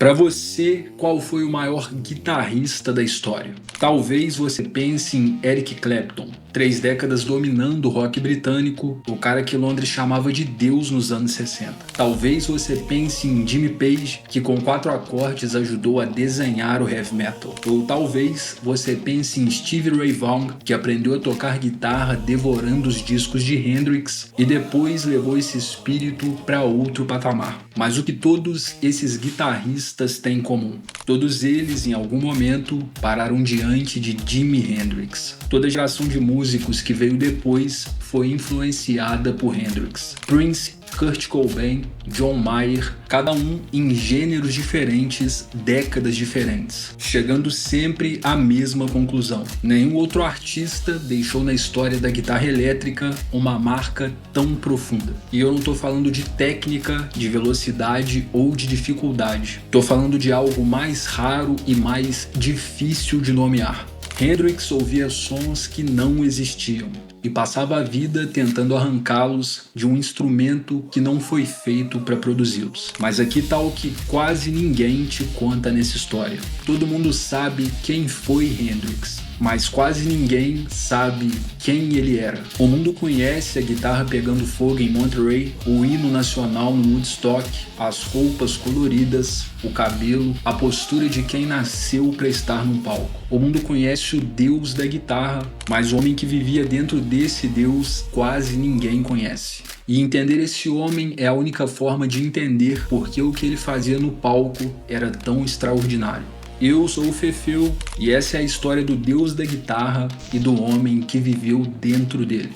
Para você, qual foi o maior guitarrista da história? Talvez você pense em Eric Clapton, 3 décadas dominando o rock britânico, o cara que Londres chamava de Deus nos anos 60. Talvez você pense em Jimmy Page, que com 4 acordes ajudou a desenhar o heavy metal. Ou talvez você pense em Stevie Ray Vaughan, que aprendeu a tocar guitarra devorando os discos de Hendrix e depois levou esse espírito para outro patamar. Mas o que todos esses guitarristas têm em comum? Todos eles, em algum momento, pararam diante de Jimi Hendrix. Toda a geração de músicos que veio depois foi influenciada por Hendrix. Prince, Kurt Cobain, John Mayer, cada um em gêneros diferentes, décadas diferentes, chegando sempre à mesma conclusão. Nenhum outro artista deixou na história da guitarra elétrica uma marca tão profunda. E eu não estou falando de técnica, de velocidade ou de dificuldade. Estou falando de algo mais raro e mais difícil de nomear. Hendrix ouvia sons que não existiam e passava a vida tentando arrancá-los de um instrumento que não foi feito para produzi-los. Mas aqui está o que quase ninguém te conta nessa história. Todo mundo sabe quem foi Hendrix, mas quase ninguém sabe quem ele era. O mundo conhece a guitarra pegando fogo em Monterey, o hino nacional no Woodstock, as roupas coloridas, o cabelo, a postura de quem nasceu para estar num palco. O mundo conhece o Deus da guitarra, mas o homem que vivia dentro desse Deus quase ninguém conhece. E entender esse homem é a única forma de entender porque o que ele fazia no palco era tão extraordinário. Eu sou o Fefeu e essa é a história do Deus da guitarra e do homem que viveu dentro dele.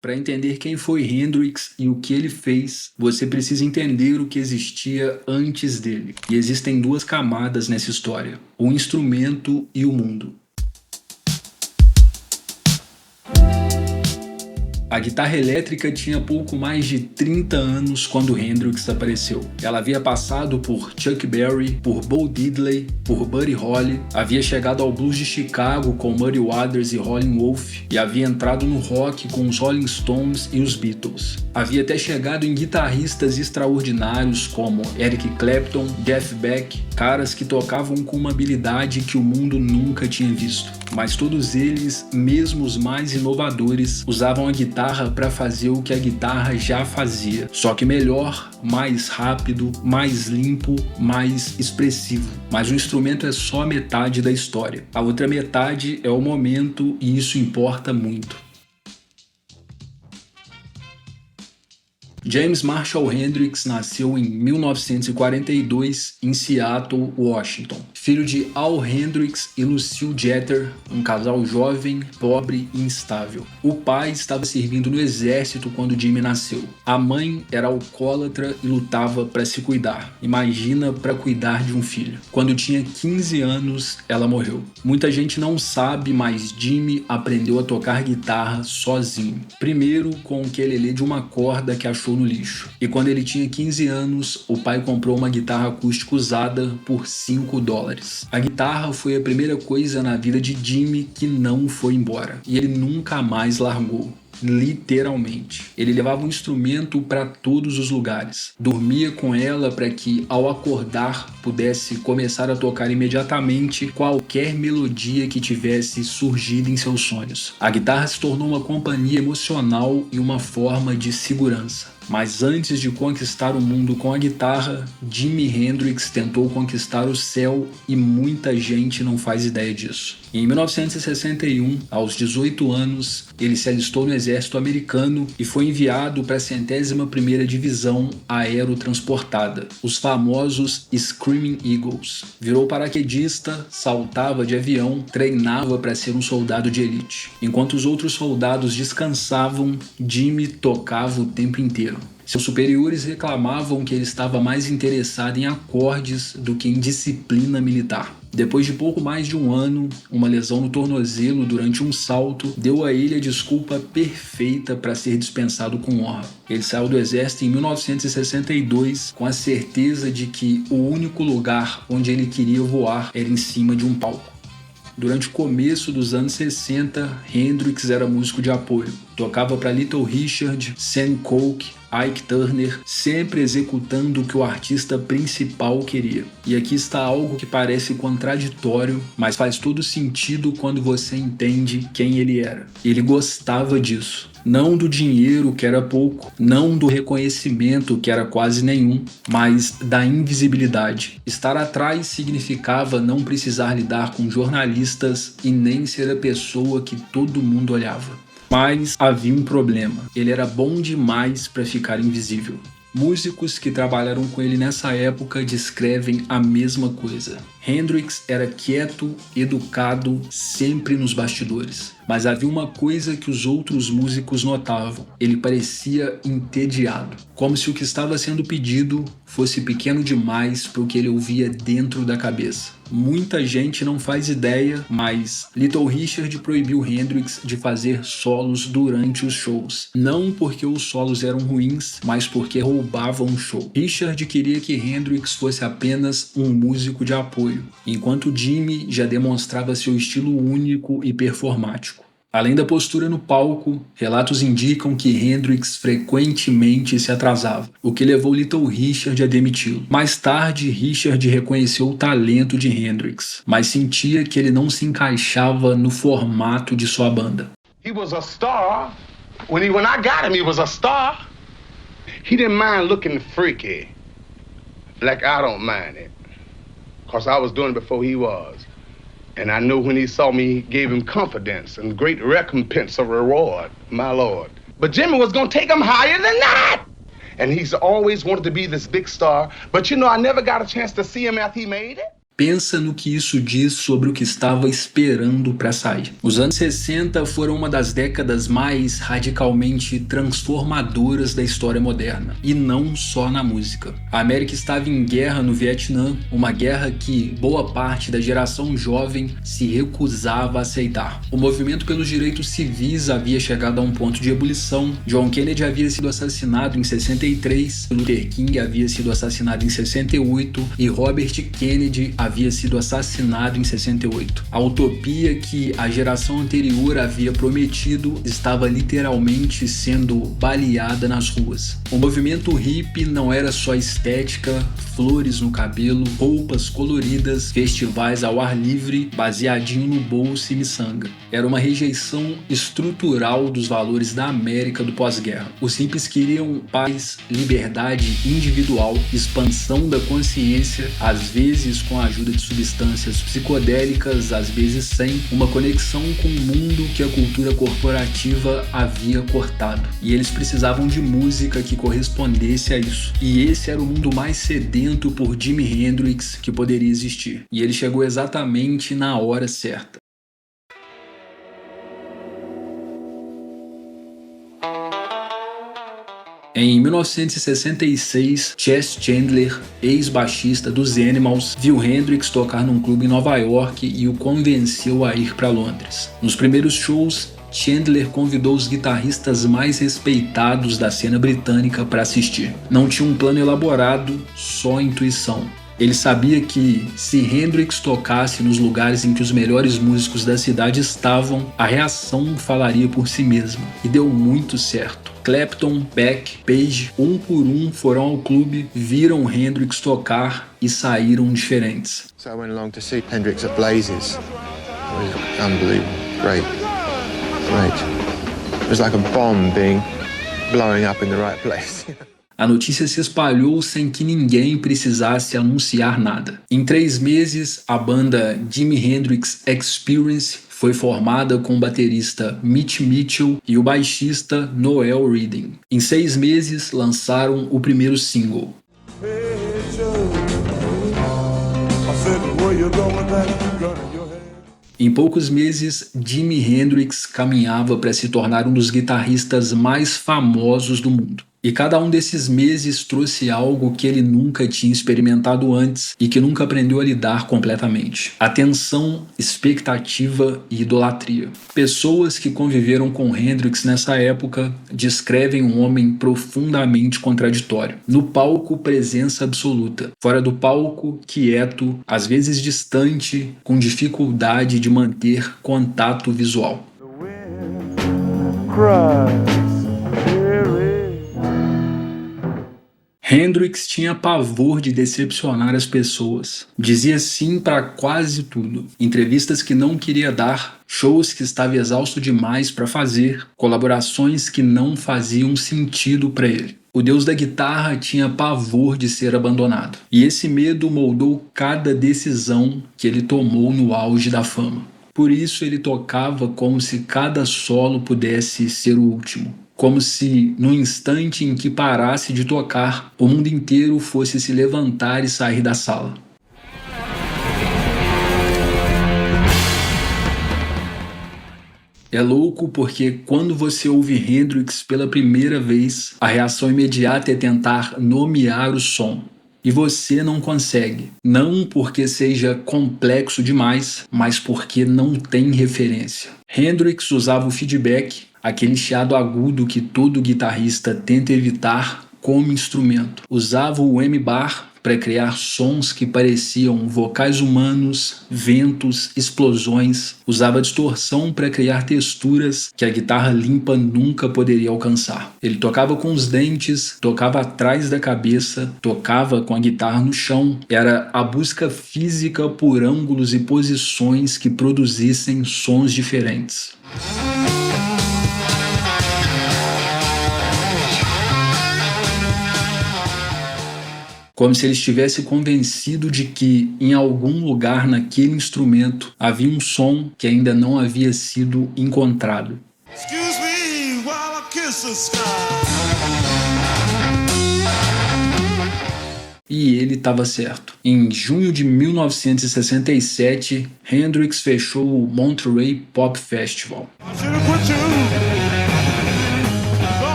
Para entender quem foi Hendrix e o que ele fez, você precisa entender o que existia antes dele. E existem 2 camadas nessa história: o instrumento e o mundo. A guitarra elétrica tinha pouco mais de 30 anos quando Hendrix apareceu. Ela havia passado por Chuck Berry, por Bo Diddley, por Buddy Holly, havia chegado ao blues de Chicago com Muddy Waters e Howlin' Wolf e havia entrado no rock com os Rolling Stones e os Beatles. Havia até chegado em guitarristas extraordinários como Eric Clapton, Jeff Beck, caras que tocavam com uma habilidade que o mundo nunca tinha visto. Mas todos eles, mesmo os mais inovadores, usavam a guitarra para fazer o que a guitarra já fazia, só que melhor, mais rápido, mais limpo, mais expressivo. Mas o instrumento é só a metade da história. A outra metade é o momento e isso importa muito. James Marshall Hendrix nasceu em 1942 em Seattle, Washington. Filho de Al Hendrix e Lucille Jeter, um casal jovem, pobre e instável. O pai estava servindo no exército quando Jimmy nasceu. A mãe era alcoólatra e lutava para se cuidar. Imagina para cuidar de um filho. Quando tinha 15 anos, ela morreu. Muita gente não sabe, mas Jimmy aprendeu a tocar guitarra sozinho. Primeiro com o ukelele de uma corda que achou no lixo. E quando ele tinha 15 anos, o pai comprou uma guitarra acústica usada por $5. A guitarra foi a primeira coisa na vida de Jimmy que não foi embora. E ele nunca mais largou. Literalmente. Ele levava um instrumento para todos os lugares. Dormia com ela para que, ao acordar, pudesse começar a tocar imediatamente qualquer melodia que tivesse surgido em seus sonhos. A guitarra se tornou uma companhia emocional e uma forma de segurança. Mas antes de conquistar o mundo com a guitarra, Jimi Hendrix tentou conquistar o céu e muita gente não faz ideia disso. Em 1961, aos 18 anos, ele se alistou no exército americano e foi enviado para a 101ª Divisão Aerotransportada, os famosos Screaming Eagles. Virou paraquedista, saltava de avião, treinava para ser um soldado de elite. Enquanto os outros soldados descansavam, Jimmy tocava o tempo inteiro. Seus superiores reclamavam que ele estava mais interessado em acordes do que em disciplina militar. Depois de pouco mais de um ano, uma lesão no tornozelo durante um salto deu a ele a desculpa perfeita para ser dispensado com honra. Ele saiu do exército em 1962 com a certeza de que o único lugar onde ele queria voar era em cima de um palco. Durante o começo dos anos 60, Hendrix era músico de apoio. Tocava para Little Richard, Sam Cooke, Ike Turner, sempre executando o que o artista principal queria. E aqui está algo que parece contraditório, mas faz todo sentido quando você entende quem ele era. Ele gostava disso. Não do dinheiro, que era pouco, não do reconhecimento, que era quase nenhum, mas da invisibilidade. Estar atrás significava não precisar lidar com jornalistas e nem ser a pessoa que todo mundo olhava. Mas havia um problema: ele era bom demais para ficar invisível. Músicos que trabalharam com ele nessa época descrevem a mesma coisa. Hendrix era quieto, educado, sempre nos bastidores. Mas havia uma coisa que os outros músicos notavam: ele parecia entediado, como se o que estava sendo pedido fosse pequeno demais para o que ele ouvia dentro da cabeça. Muita gente não faz ideia, mas Little Richard proibiu Hendrix de fazer solos durante os shows. Não porque os solos eram ruins, mas porque roubavam o show. Richard queria que Hendrix fosse apenas um músico de apoio, enquanto Jimi já demonstrava seu estilo único e performático. Além da postura no palco, relatos indicam que Hendrix frequentemente se atrasava, o que levou Little Richard a demiti-lo. Mais tarde, Richard reconheceu o talento de Hendrix, mas sentia que ele não se encaixava no formato de sua banda. He was a star. When I got him, he was a star. He didn't mind looking freaky, like I don't mind it, because I was doing it before he was. And I knew when he saw me, he gave him confidence and great recompense of reward, my Lord. But Jimmy was going to take him higher than that. And he's always wanted to be this big star. But you know, I never got a chance to see him after he made it. Pensa no que isso diz sobre o que estava esperando para sair. Os anos 60 foram uma das décadas mais radicalmente transformadoras da história moderna, e não só na música. A América estava em guerra no Vietnã, uma guerra que boa parte da geração jovem se recusava a aceitar. O movimento pelos direitos civis havia chegado a um ponto de ebulição. John Kennedy havia sido assassinado em 63, Luther King havia sido assassinado em 68 e Robert Kennedy havia sido assassinado em 68. A utopia que a geração anterior havia prometido estava literalmente sendo baleada nas ruas. O movimento hippie não era só estética, flores no cabelo, roupas coloridas, festivais ao ar livre, baseadinho no bolso e miçanga. Era uma rejeição estrutural dos valores da América do pós-guerra. Os hippies queriam paz, liberdade individual, expansão da consciência, às vezes com a ajuda de substâncias psicodélicas, às vezes sem, uma conexão com o mundo que a cultura corporativa havia cortado. E eles precisavam de música que correspondesse a isso. E esse era o mundo mais sedento por Jimi Hendrix que poderia existir. E ele chegou exatamente na hora certa. Em 1966, Chess Chandler, ex-baixista dos Animals, viu Hendrix tocar num clube em Nova York e o convenceu a ir para Londres. Nos primeiros shows, Chandler convidou os guitarristas mais respeitados da cena britânica para assistir. Não tinha um plano elaborado, só intuição. Ele sabia que, se Hendrix tocasse nos lugares em que os melhores músicos da cidade estavam, a reação falaria por si mesma. E deu muito certo. Clapton, Beck, Page, um por um foram ao clube, viram Hendrix tocar e saíram diferentes. So I went along to see Hendrix at Blazes. It was unbelievable. Great. It was like a bomb blowing up in the right place. A notícia se espalhou sem que ninguém precisasse anunciar nada. Em 3 meses, a banda Jimi Hendrix Experience foi formada com o baterista Mitch Mitchell e o baixista Noel Redding. Em 6 meses, lançaram o primeiro single. Em poucos meses, Jimi Hendrix caminhava para se tornar um dos guitarristas mais famosos do mundo. E cada um desses meses trouxe algo que ele nunca tinha experimentado antes e que nunca aprendeu a lidar completamente: atenção, expectativa e idolatria. Pessoas que conviveram com Hendrix nessa época descrevem um homem profundamente contraditório. No palco, presença absoluta. Fora do palco, quieto, às vezes distante, com dificuldade de manter contato visual. Hendrix tinha pavor de decepcionar as pessoas. Dizia sim para quase tudo. Entrevistas que não queria dar, shows que estava exausto demais para fazer, colaborações que não faziam sentido para ele. O deus da guitarra tinha pavor de ser abandonado. E esse medo moldou cada decisão que ele tomou no auge da fama. Por isso ele tocava como se cada solo pudesse ser o último. Como se, no instante em que parasse de tocar, o mundo inteiro fosse se levantar e sair da sala. É louco porque quando você ouve Hendrix pela primeira vez, a reação imediata é tentar nomear o som. E você não consegue. Não porque seja complexo demais, mas porque não tem referência. Hendrix usava o feedback, aquele chiado agudo que todo guitarrista tenta evitar, como instrumento. Usava o M-bar para criar sons que pareciam vocais humanos, ventos, explosões. Usava distorção para criar texturas que a guitarra limpa nunca poderia alcançar. Ele tocava com os dentes, tocava atrás da cabeça, tocava com a guitarra no chão. Era a busca física por ângulos e posições que produzissem sons diferentes. Como se ele estivesse convencido de que, em algum lugar naquele instrumento, havia um som que ainda não havia sido encontrado. E ele estava certo. Em junho de 1967, Hendrix fechou o Monterey Pop Festival.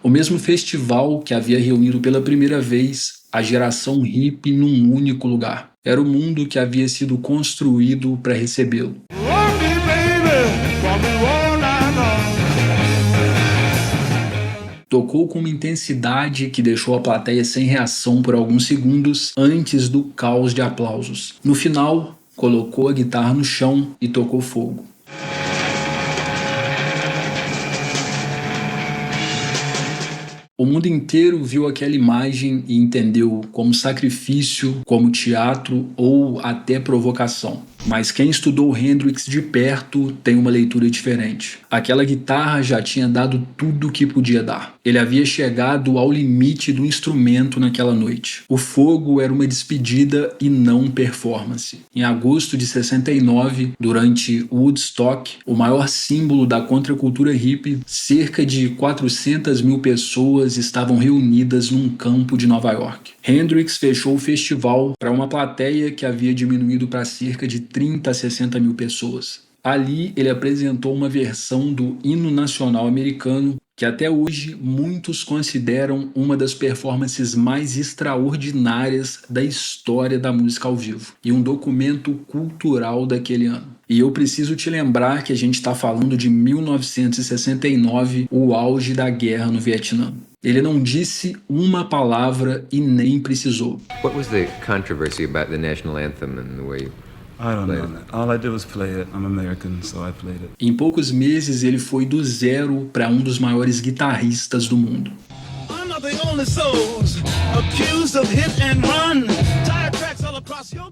O mesmo festival que havia reunido pela primeira vez a geração hippie num único lugar. Era o mundo que havia sido construído para recebê-lo. Tocou com uma intensidade que deixou a plateia sem reação por alguns segundos antes do caos de aplausos. No final, colocou a guitarra no chão e tocou fogo. O mundo inteiro viu aquela imagem e entendeu como sacrifício, como teatro ou até provocação. Mas quem estudou Hendrix de perto tem uma leitura diferente. Aquela guitarra já tinha dado tudo o que podia dar. Ele havia chegado ao limite do instrumento naquela noite. O fogo era uma despedida e não performance. Em agosto de 69, durante Woodstock, o maior símbolo da contracultura hippie, cerca de 400 mil pessoas estavam reunidas num campo de Nova York. Hendrix fechou o festival para uma plateia que havia diminuído para cerca de 30 a 60 mil pessoas. Ali ele apresentou uma versão do hino nacional americano que até hoje muitos consideram uma das performances mais extraordinárias da história da música ao vivo e um documento cultural daquele ano. E eu preciso te lembrar que a gente está falando de 1969, o auge da guerra no Vietnã. Ele não disse uma palavra e nem precisou. What was the controversy about the national anthem and the way I don't know. All I did was play it. I'm American, so I played it. Em poucos meses, ele foi do zero para um dos maiores guitarristas do mundo.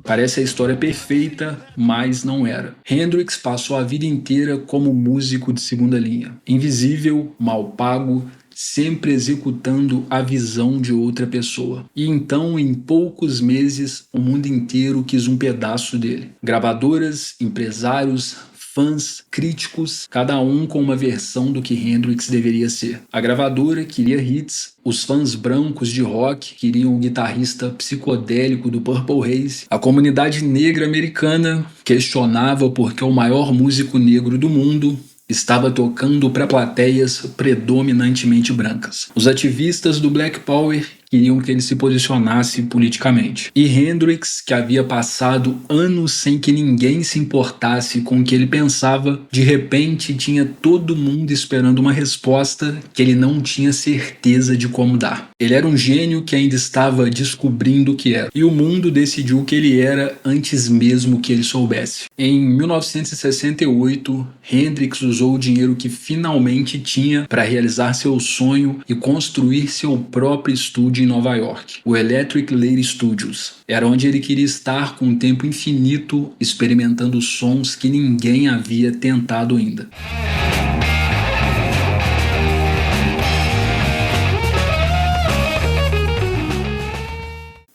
Parece a história perfeita, mas não era. Hendrix passou a vida inteira como músico de segunda linha. Invisível, mal pago, sempre executando a visão de outra pessoa. E então, em poucos meses, o mundo inteiro quis um pedaço dele. Gravadoras, empresários, fãs, críticos, cada um com uma versão do que Hendrix deveria ser. A gravadora queria hits, os fãs brancos de rock queriam o guitarrista psicodélico do Purple Haze, a comunidade negra americana questionava porque o maior músico negro do mundo estava tocando para plateias predominantemente brancas. Os ativistas do Black Power queriam que ele se posicionasse politicamente. E Hendrix, que havia passado anos sem que ninguém se importasse com o que ele pensava, de repente tinha todo mundo esperando uma resposta que ele não tinha certeza de como dar. Ele era um gênio que ainda estava descobrindo o que era. E o mundo decidiu o que ele era antes mesmo que ele soubesse. Em 1968, Hendrix usou o dinheiro que finalmente tinha para realizar seu sonho e construir seu próprio estúdio em Nova York, o Electric Lady Studios. Era onde ele queria estar com um tempo infinito, experimentando sons que ninguém havia tentado ainda.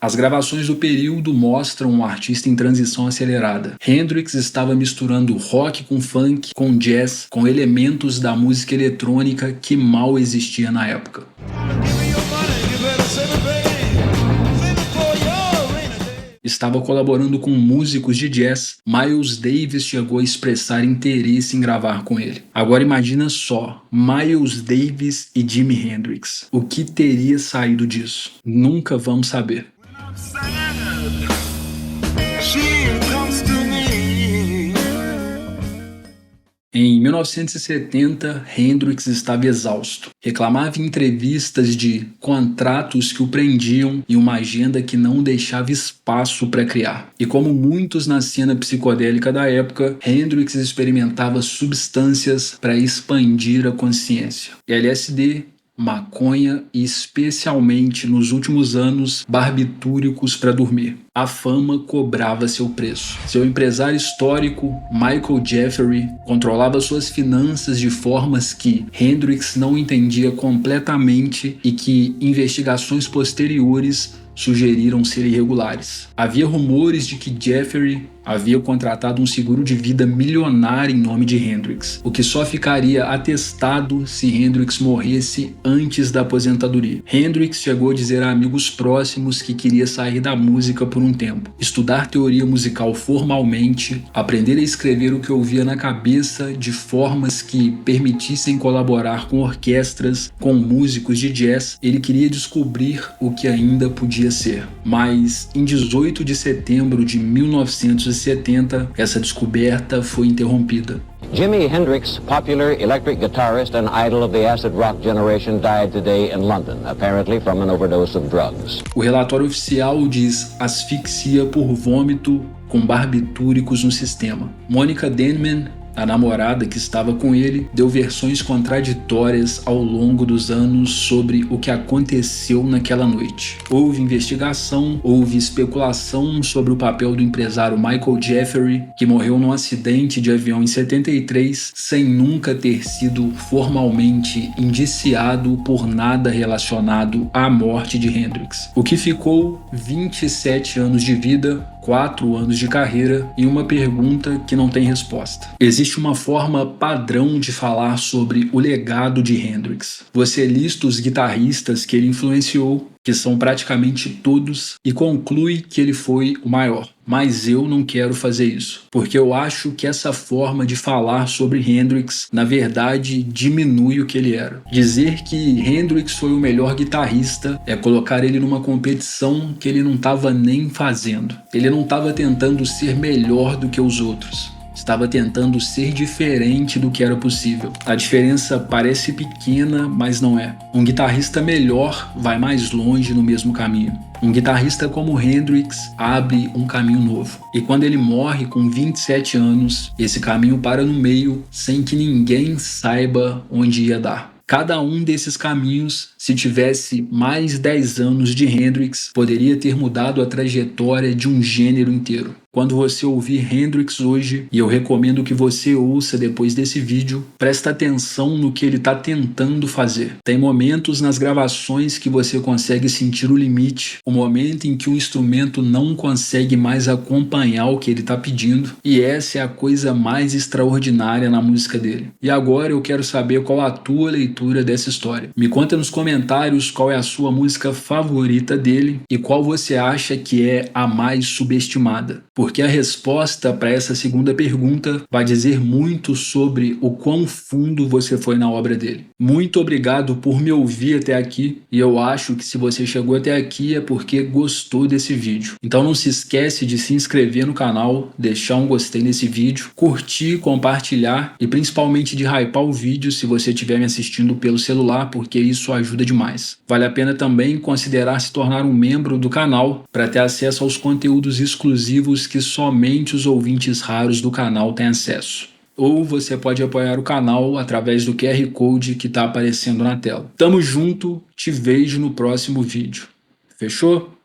As gravações do período mostram um artista em transição acelerada. Hendrix estava misturando rock com funk, com jazz, com elementos da música eletrônica que mal existia na época. Estava colaborando com músicos de jazz. Miles Davis chegou a expressar interesse em gravar com ele. Agora imagina só, Miles Davis e Jimi Hendrix. O que teria saído disso? Nunca vamos saber. Em 1970, Hendrix estava exausto. Reclamava em entrevistas de contratos que o prendiam e uma agenda que não deixava espaço para criar. E como muitos na cena psicodélica da época, Hendrix experimentava substâncias para expandir a consciência. LSD, maconha e, especialmente nos últimos anos, barbitúricos para dormir. A fama cobrava seu preço. Seu empresário histórico, Michael Jeffery, controlava suas finanças de formas que Hendrix não entendia completamente e que investigações posteriores sugeriram ser irregulares. Havia rumores de que Jeffery havia contratado um seguro de vida milionário em nome de Hendrix, o que só ficaria atestado se Hendrix morresse antes da aposentadoria. Hendrix chegou a dizer a amigos próximos que queria sair da música por um tempo, estudar teoria musical formalmente, aprender a escrever o que ouvia na cabeça de formas que permitissem colaborar com orquestras, com músicos de jazz. Ele queria descobrir o que ainda podia ser. Mas em 18 de setembro de 1970, essa descoberta foi interrompida. Jimi Hendrix, popular electric guitarist and idol of the acid rock generation, died today in London, apparently from an overdose of drugs. O relatório oficial diz asfixia por vômito com barbitúricos no sistema. Monica Denman, a namorada que estava com ele, deu versões contraditórias ao longo dos anos sobre o que aconteceu naquela noite. Houve investigação, houve especulação sobre o papel do empresário Michael Jeffery, que morreu num acidente de avião em 73, sem nunca ter sido formalmente indiciado por nada relacionado à morte de Hendrix. O que ficou 27 anos de vida, 4 anos de carreira e uma pergunta que não tem resposta. Existe uma forma padrão de falar sobre o legado de Hendrix. Você lista os guitarristas que ele influenciou, que são praticamente todos, e conclui que ele foi o maior. Mas eu não quero fazer isso, porque eu acho que essa forma de falar sobre Hendrix, na verdade, diminui o que ele era. Dizer que Hendrix foi o melhor guitarrista é colocar ele numa competição que ele não estava nem fazendo. Ele não estava tentando ser melhor do que os outros. Estava tentando ser diferente do que era possível. A diferença parece pequena, mas não é. Um guitarrista melhor vai mais longe no mesmo caminho. Um guitarrista como Hendrix abre um caminho novo. E quando ele morre com 27 anos, esse caminho para no meio sem que ninguém saiba onde ia dar. Cada um desses caminhos, se tivesse mais 10 anos de Hendrix, poderia ter mudado a trajetória de um gênero inteiro. Quando você ouvir Hendrix hoje, e eu recomendo que você ouça depois desse vídeo, presta atenção no que ele está tentando fazer. Tem momentos nas gravações que você consegue sentir o limite, o momento em que o instrumento não consegue mais acompanhar o que ele está pedindo, e essa é a coisa mais extraordinária na música dele. E agora eu quero saber qual a tua leitura dessa história. Me conta nos comentários comentários qual é a sua música favorita dele e qual você acha que é a mais subestimada, porque a resposta para essa segunda pergunta vai dizer muito sobre o quão fundo você foi na obra dele. Muito obrigado por me ouvir até aqui, e eu acho que se você chegou até aqui é porque gostou desse vídeo. Então não se esquece de se inscrever no canal, deixar um gostei nesse vídeo, curtir, compartilhar e principalmente de hypar o vídeo se você estiver me assistindo pelo celular, porque isso ajuda demais. Vale a pena também considerar se tornar um membro do canal para ter acesso aos conteúdos exclusivos que somente os ouvintes raros do canal têm acesso. Ou você pode apoiar o canal através do QR Code que está aparecendo na tela. Tamo junto, te vejo no próximo vídeo. Fechou?